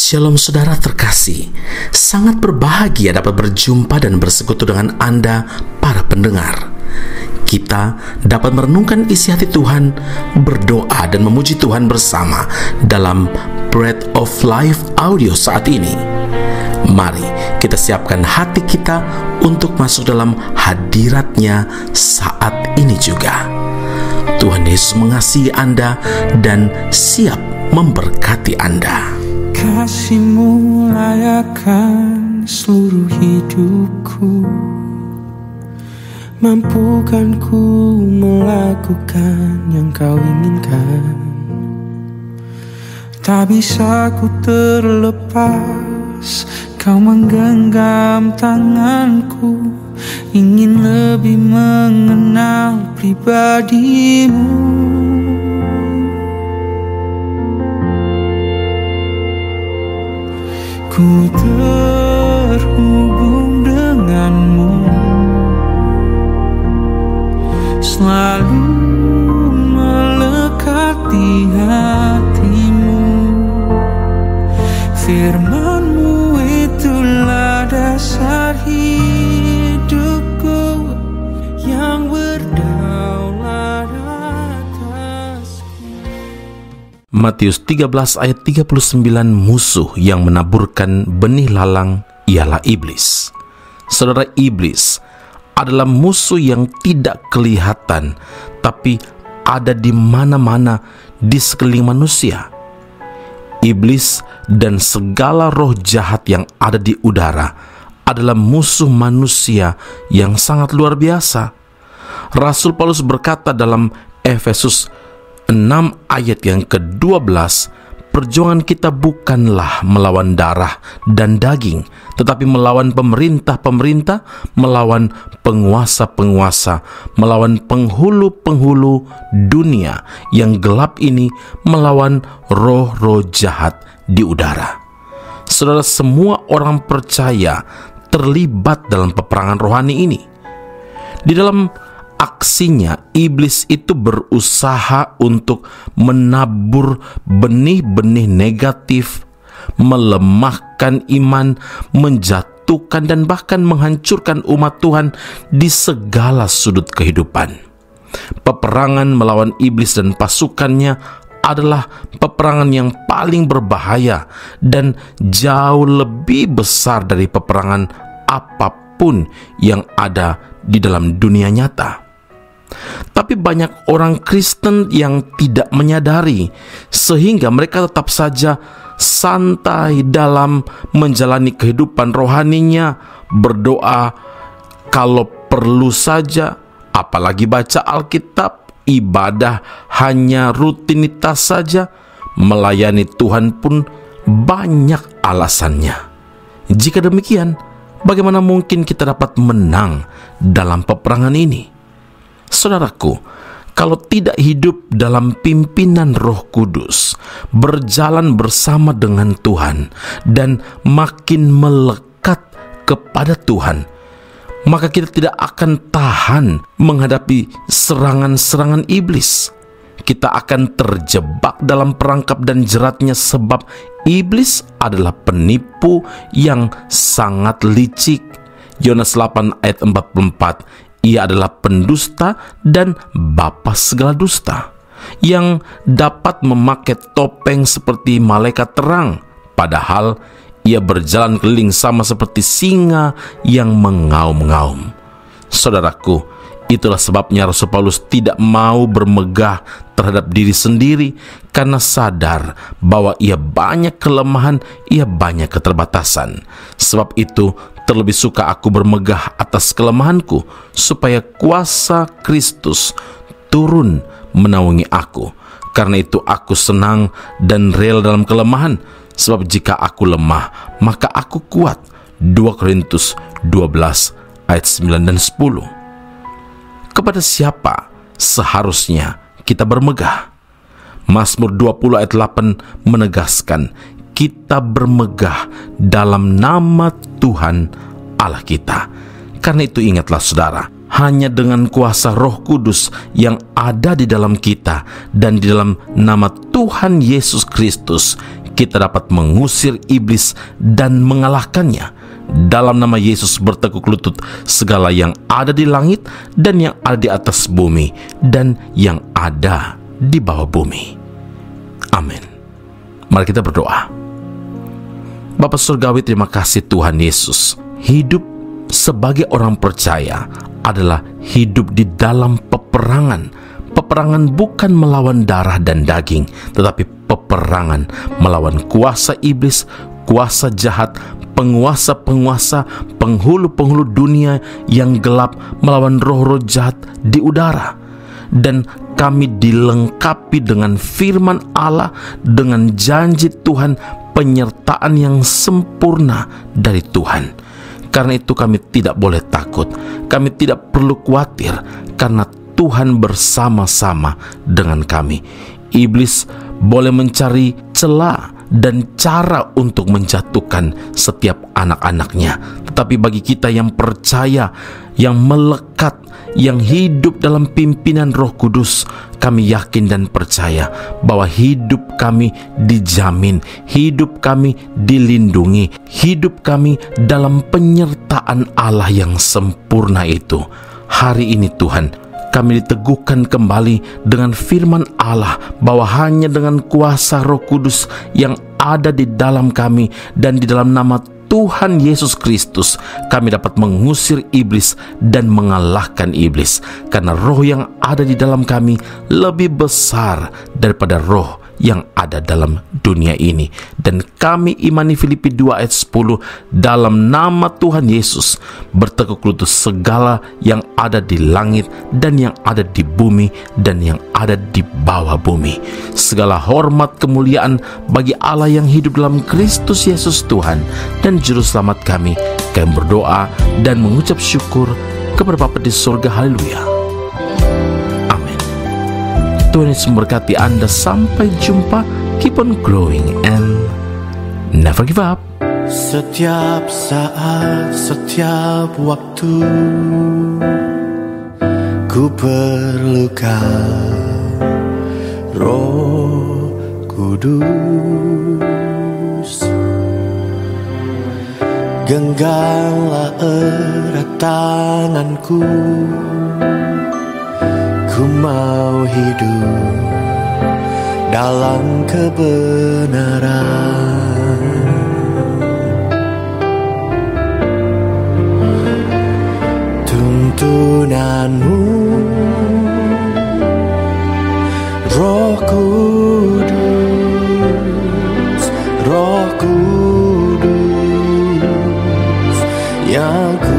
Shalom saudara terkasih, sangat berbahagia dapat berjumpa dan bersekutu dengan Anda para pendengar. Kita dapat merenungkan isi hati Tuhan, berdoa dan memuji Tuhan bersama dalam Bread of Life audio saat ini. Mari kita siapkan hati kita untuk masuk dalam hadirat-Nya saat ini juga. Tuhan Yesus mengasihi Anda dan siap memberkati Anda. Kasih-Mu layakkan seluruh hidupku, mampukan ku melakukan yang Kau inginkan. Tak bisa ku terlepas, Kau menggenggam tanganku, ingin lebih mengenal pribadi-Mu. Ku terhubung denganmu, selalu melekat di hatimu. Firman-Mu itulah dasar hidupku yang berdaulat atasku. Matius 13 ayat 39, musuh yang menaburkan benih lalang ialah iblis. Saudara, iblis adalah musuh yang tidak kelihatan, tapi ada di mana-mana di sekeliling manusia. Iblis dan segala roh jahat yang ada di udara adalah musuh manusia yang sangat luar biasa. Rasul Paulus berkata dalam Efesus 6 ayat yang ke-12, perjuangan kita bukanlah melawan darah dan daging, tetapi melawan pemerintah-pemerintah, melawan penguasa-penguasa, melawan penghulu-penghulu dunia yang gelap ini, melawan roh-roh jahat di udara. Saudara, semua orang percaya terlibat dalam peperangan rohani ini. Di dalam aksinya, iblis itu berusaha untuk menabur benih-benih negatif, melemahkan iman, menjatuhkan dan bahkan menghancurkan umat Tuhan di segala sudut kehidupan. Peperangan melawan iblis dan pasukannya adalah peperangan yang paling berbahaya dan jauh lebih besar dari peperangan apapun yang ada di dalam dunia nyata. Tapi banyak orang Kristen yang tidak menyadari, sehingga mereka tetap saja santai dalam menjalani kehidupan rohaninya, berdoa kalau perlu saja, apalagi baca Alkitab, ibadah hanya rutinitas saja, melayani Tuhan pun banyak alasannya. Jika demikian, bagaimana mungkin kita dapat menang dalam peperangan ini? Saudaraku, kalau tidak hidup dalam pimpinan Roh Kudus, berjalan bersama dengan Tuhan, dan makin melekat kepada Tuhan, maka kita tidak akan tahan menghadapi serangan-serangan iblis. Kita akan terjebak dalam perangkap dan jeratnya, sebab iblis adalah penipu yang sangat licik. Yohanes 8 ayat 44, ia adalah pendusta dan bapa segala dusta, yang dapat memakai topeng seperti malaikat terang, padahal ia berjalan keliling sama seperti singa yang mengaum-ngaum. Saudaraku, itulah sebabnya Rasul Paulus tidak mau bermegah terhadap diri sendiri, karena sadar bahwa ia banyak kelemahan, ia banyak keterbatasan. Sebab itu, terlebih suka aku bermegah atas kelemahanku, supaya kuasa Kristus turun menaungi aku. Karena itu aku senang dan rela dalam kelemahan, sebab jika aku lemah, maka aku kuat. 2 Korintus 12 ayat 9 dan 10. Kepada siapa seharusnya kita bermegah? Mazmur 20 ayat 8 menegaskan, kita bermegah dalam nama Tuhan Allah kita. Karena itu ingatlah saudara, hanya dengan kuasa Roh Kudus yang ada di dalam kita dan di dalam nama Tuhan Yesus Kristus, kita dapat mengusir iblis dan mengalahkannya. Dalam nama Yesus bertekuk lutut segala yang ada di langit dan yang ada di atas bumi dan yang ada di bawah bumi. Amin. Mari kita berdoa. Bapa Surgawi, terima kasih Tuhan Yesus. Hidup sebagai orang percaya adalah hidup di dalam peperangan. Peperangan bukan melawan darah dan daging, tetapi peperangan melawan kuasa iblis, kuasa jahat, penguasa-penguasa, penghulu-penghulu dunia yang gelap, melawan roh-roh jahat di udara. Dan kami dilengkapi dengan firman Allah, dengan janji Tuhan, penyertaan yang sempurna dari Tuhan. Karena itu kami tidak boleh takut, kami tidak perlu khawatir, karena Tuhan bersama-sama dengan kami. Iblis boleh mencari celah dan cara untuk menjatuhkan setiap anak-anaknya, tetapi bagi kita yang percaya, yang melekat, yang hidup dalam pimpinan Roh Kudus, kami yakin dan percaya bahwa hidup kami dijamin, hidup kami dilindungi, hidup kami dalam penyertaan Allah yang sempurna itu. Hari ini Tuhan, kami diteguhkan kembali dengan firman Allah bahwa hanya dengan kuasa Roh Kudus yang ada di dalam kami dan di dalam nama Tuhan Yesus Kristus, kami dapat mengusir iblis dan mengalahkan iblis, karena roh yang ada di dalam kami lebih besar daripada roh yang ada dalam dunia ini. Dan kami imani Filipi 2 ayat 10, dalam nama Tuhan Yesus bertekuk lutut segala yang ada di langit dan yang ada di bumi dan yang ada di bawah bumi. Segala hormat kemuliaan bagi Allah yang hidup dalam Kristus Yesus Tuhan dan Juru Selamat kami. Kami berdoa dan mengucap syukur kepada Bapa di surga. Haleluya. Tuhan Yesus memberkati Anda. Sampai jumpa. Keep on growing and never give up. Setiap saat, setiap waktu, ku perlukan Roh Kudus. Genggamlah erat tanganku, ku mau hidup dalam kebenaran. Tuntunanmu, Roh Kudus, Roh Kudus, yang ku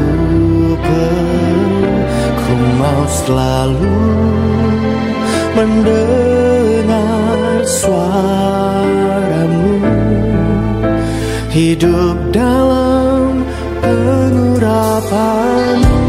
perlu, ku mau selalu mendengar suaramu, hidup dalam pengurapanmu.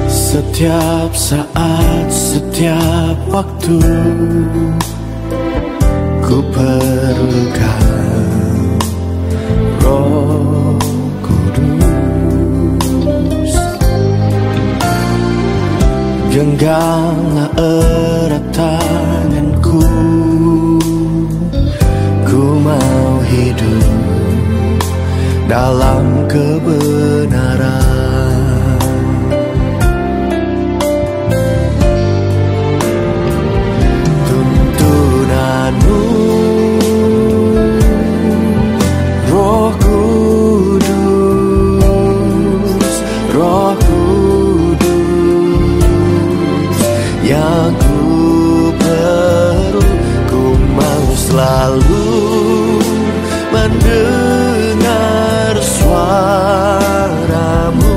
Setiap saat, setiap waktu, ku perlukan Roh Kudus. Genggamlah erat tanganku, ku mau hidup dalam kebenaran. Roh Kudus, Roh Kudus, yang ku perlu, ku mau selalu mendengar suaramu,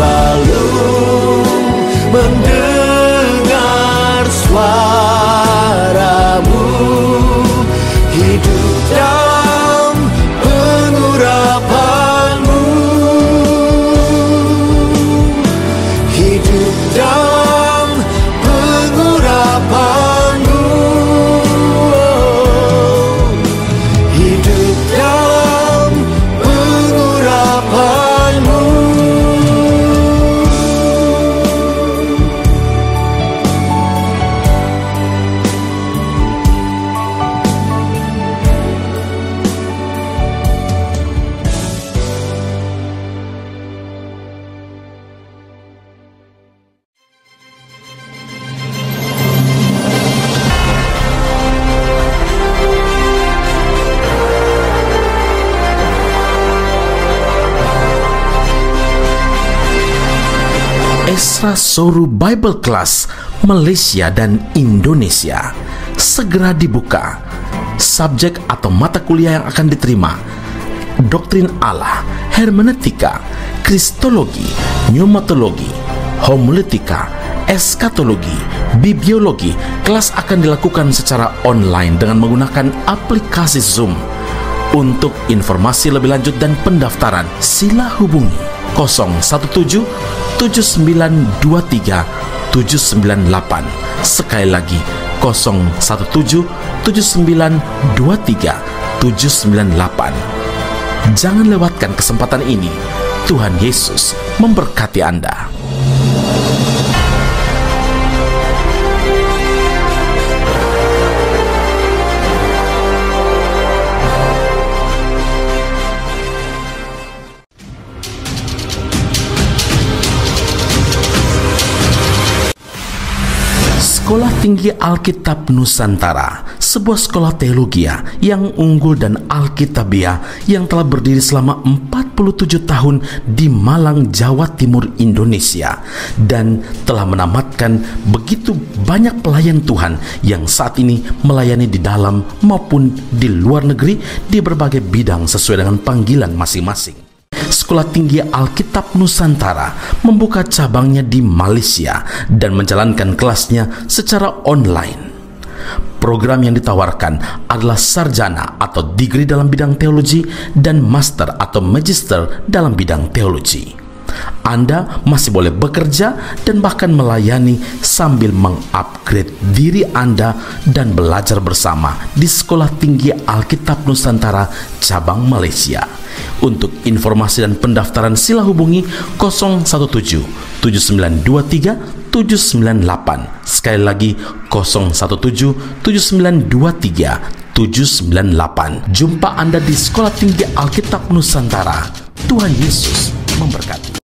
selalu mendengar suaramu, hidup dalam pengurapanmu, hidup dalam pengurapanmu, hidup dalam pengurapanmu. Esra Soru Bible Class Malaysia dan Indonesia segera dibuka. Subjek atau mata kuliah yang akan diterima: Doktrin Allah, Hermeneutika, Kristologi, Pneumatologi, Homiletika, Eskatologi, Bibliologi. Kelas akan dilakukan secara online dengan menggunakan aplikasi Zoom. Untuk informasi lebih lanjut dan pendaftaran, sila hubungi 017 7923 798. Sekali lagi 017 7923 798. Jangan lewatkan kesempatan ini. Tuhan Yesus memberkati Anda. Sekolah Tinggi Alkitab Nusantara, sebuah sekolah teologi yang unggul dan alkitabiah yang telah berdiri selama 47 tahun di Malang, Jawa Timur, Indonesia, dan telah menamatkan begitu banyak pelayan Tuhan yang saat ini melayani di dalam maupun di luar negeri di berbagai bidang sesuai dengan panggilan masing-masing. Sekolah Tinggi Alkitab Nusantara membuka cabangnya di Malaysia dan menjalankan kelasnya secara online. Program yang ditawarkan adalah sarjana atau degree dalam bidang teologi dan master atau magister dalam bidang teologi. Anda masih boleh bekerja dan bahkan melayani sambil mengupgrade diri Anda dan belajar bersama di Sekolah Tinggi Alkitab Nusantara cabang Malaysia. Untuk informasi dan pendaftaran sila hubungi 017 7923 798. Sekali lagi 017 7923 798. Jumpa Anda di Sekolah Tinggi Alkitab Nusantara. Tuhan Yesus memberkati.